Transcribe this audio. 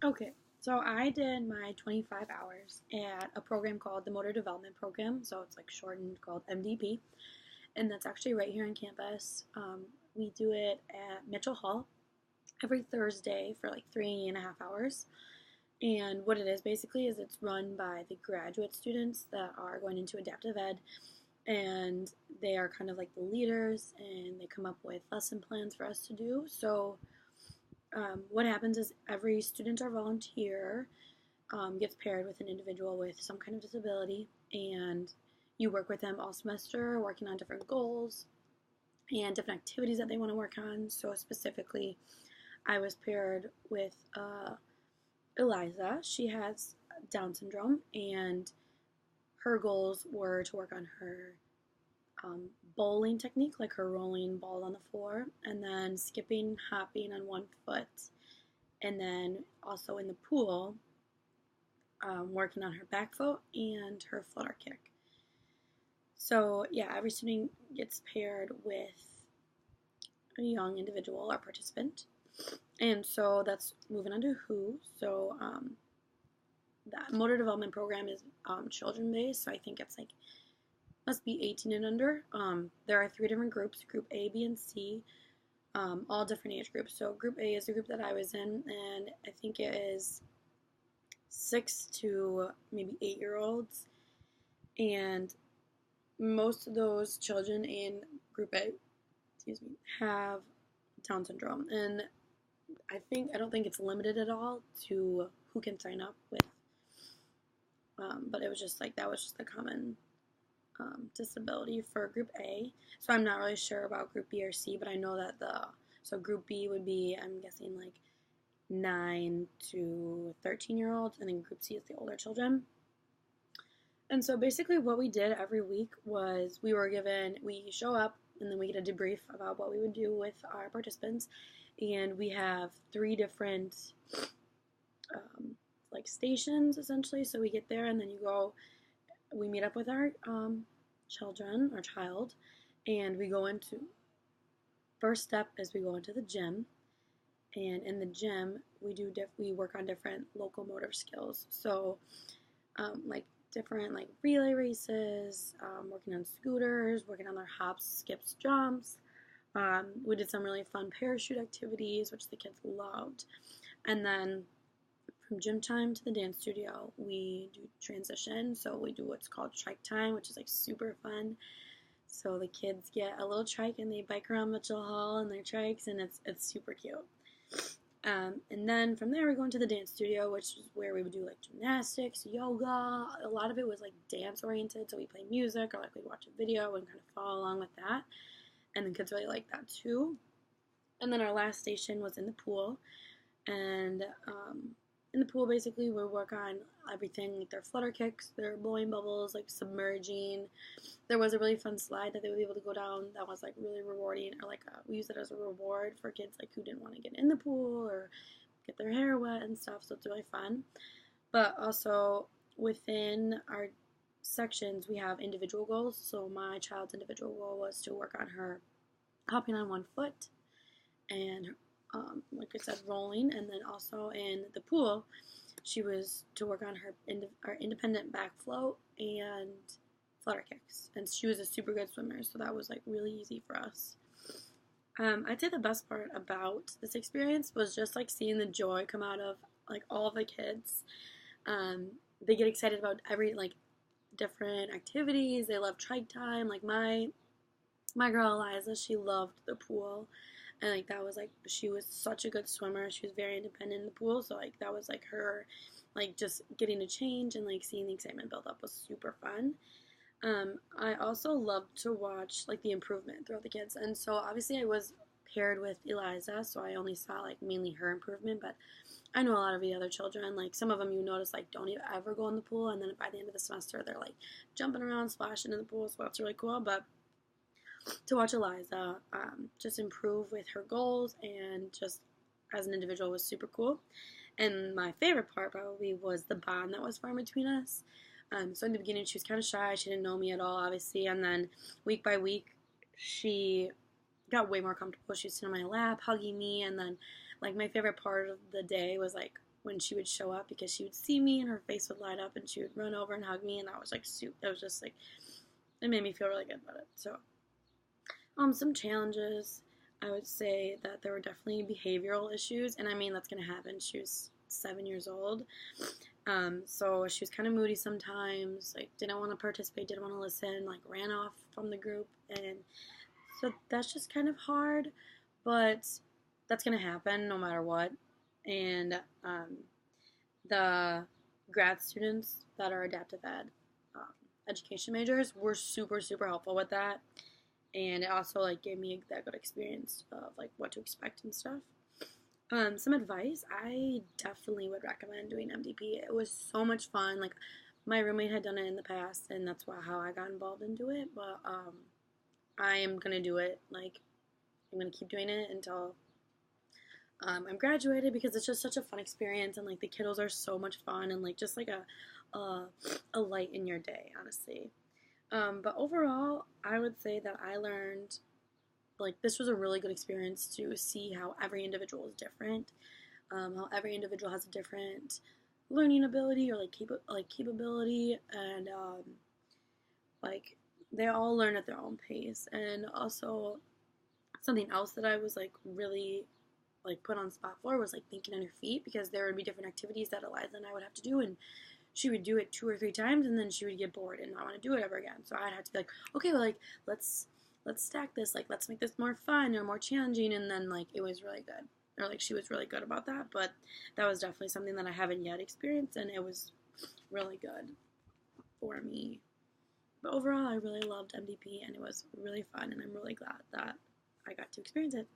Okay, so I did my 25 hours at a program called the Motor Development Program, so it's like shortened called MDP, and that's actually right here on campus. We do it at Mitchell Hall every Thursday for like 3.5 hours. And what it is basically is it's run by the graduate students that are going into adaptive ed, and they are kind of like the leaders, and they come up with lesson plans for us to do. So what happens is every student or volunteer gets paired with an individual with some kind of disability, and you work with them all semester, working on different goals and different activities that they want to work on. So specifically, I was paired with Eliza. She has Down syndrome, and her goals were to work on her bowling technique, like her rolling ball on the floor, and then skipping, hopping on one foot, and then also in the pool, working on her back foot and her flutter kick. So yeah, every student gets paired with a young individual or participant, and so that's moving on to who. So that motor development program is children based, so I think it's like must be 18 and under. There are 3 different groups: Group A, B, and C, all different age groups. So Group A is the group that I was in, and I think it is 6 to maybe 8-year-olds, and most of those children in Group A, have Down syndrome, and I don't think it's limited at all to who can sign up with. But it was just like that was just the common disability for Group A. So I'm not really sure about Group B or C, but I know that Group B would be, I'm guessing, like 9 to 13-year-olds, and then Group C is the older children. And so basically what we did every week was we show up, and then we get a debrief about what we would do with our participants. And we have 3 different like stations, essentially. So we get there, and then we meet up with our child, and we go into, first step is we go into the gym. And in the gym, we work on different locomotor skills. So, like different like relay races, working on scooters, working on their hops, skips, jumps. We did some really fun parachute activities, which the kids loved. And then from gym time to the dance studio, we do transition. So we do what's called trike time, which is like super fun. So the kids get a little trike and they bike around Mitchell Hall in their trikes, and it's super cute. And then from there we go into the dance studio, which is where we would do like gymnastics, yoga. A lot of it was like dance oriented, so we play music or like we'd watch a video and kind of follow along with that. And the kids really liked that too. And then our last station was in the pool, and in the pool basically we work on everything, like their flutter kicks, their blowing bubbles, like submerging. There was a really fun slide that they would be able to go down that was like really rewarding, or like we use it as a reward for kids like who didn't want to get in the pool or get their hair wet and stuff, so it's really fun. But also within our sections we have individual goals. So my child's individual goal was to work on her hopping on one foot, and like I said, rolling. And then also in the pool, she was to work on her independent back float and flutter kicks. And she was a super good swimmer, so that was like really easy for us. I'd say the best part about this experience was just like seeing the joy come out of like all of the kids. They get excited about every like different activities. They love trike time. Like my girl Eliza, she loved the pool. And like that was like, she was such a good swimmer. She was very independent in the pool, so like that was like her, like just getting to change and like seeing the excitement build up was super fun. I also loved to watch like the improvement throughout the kids, and so obviously I was paired with Eliza, so I only saw like mainly her improvement. But I know a lot of the other children, like some of them you notice like don't even ever go in the pool, and then by the end of the semester they're like jumping around, splashing in the pool, so that's really cool. But to watch Eliza just improve with her goals and just as an individual was super cool. And my favorite part probably was the bond that was formed between us. So in the beginning she was kind of shy, she didn't know me at all, obviously, and then week by week she got way more comfortable. She was sitting on my lap, hugging me, and then like my favorite part of the day was like when she would show up, because she would see me and her face would light up and she would run over and hug me, and that was like it was just like, it made me feel really good about it. So some challenges, I would say that there were definitely behavioral issues, and I mean that's gonna happen. She was 7 years old, so she was kind of moody sometimes, like didn't want to participate, didn't want to listen, like ran off from the group, and so that's just kind of hard, but that's gonna happen no matter what. And the grad students that are adaptive ed um, education majors were super super helpful with that, and it also like gave me that good experience of like what to expect and stuff. Some advice, I definitely would recommend doing MDP. It was so much fun. Like my roommate had done it in the past, and that's how I got involved into it. But I am gonna do it. Like I'm gonna keep doing it until I'm graduated, because it's just such a fun experience, and like the kiddos are so much fun, and like just like a light in your day, honestly. But overall, I would say that I learned, like this was a really good experience to see how every individual is different, how every individual has a different learning ability or like capability, and like they all learn at their own pace. And also something else that I was like really like put on spot for was like thinking on your feet, because there would be different activities that Eliza and I would have to do, and she would do it 2 or 3 times and then she would get bored and not want to do it ever again. So I'd have to be like, okay, well, like let's stack this, like let's make this more fun or more challenging, and then like it was really good, or like she was really good about that. But that was definitely something that I haven't yet experienced, and it was really good for me. But overall, I really loved MDP, and it was really fun, and I'm really glad that I got to experience it.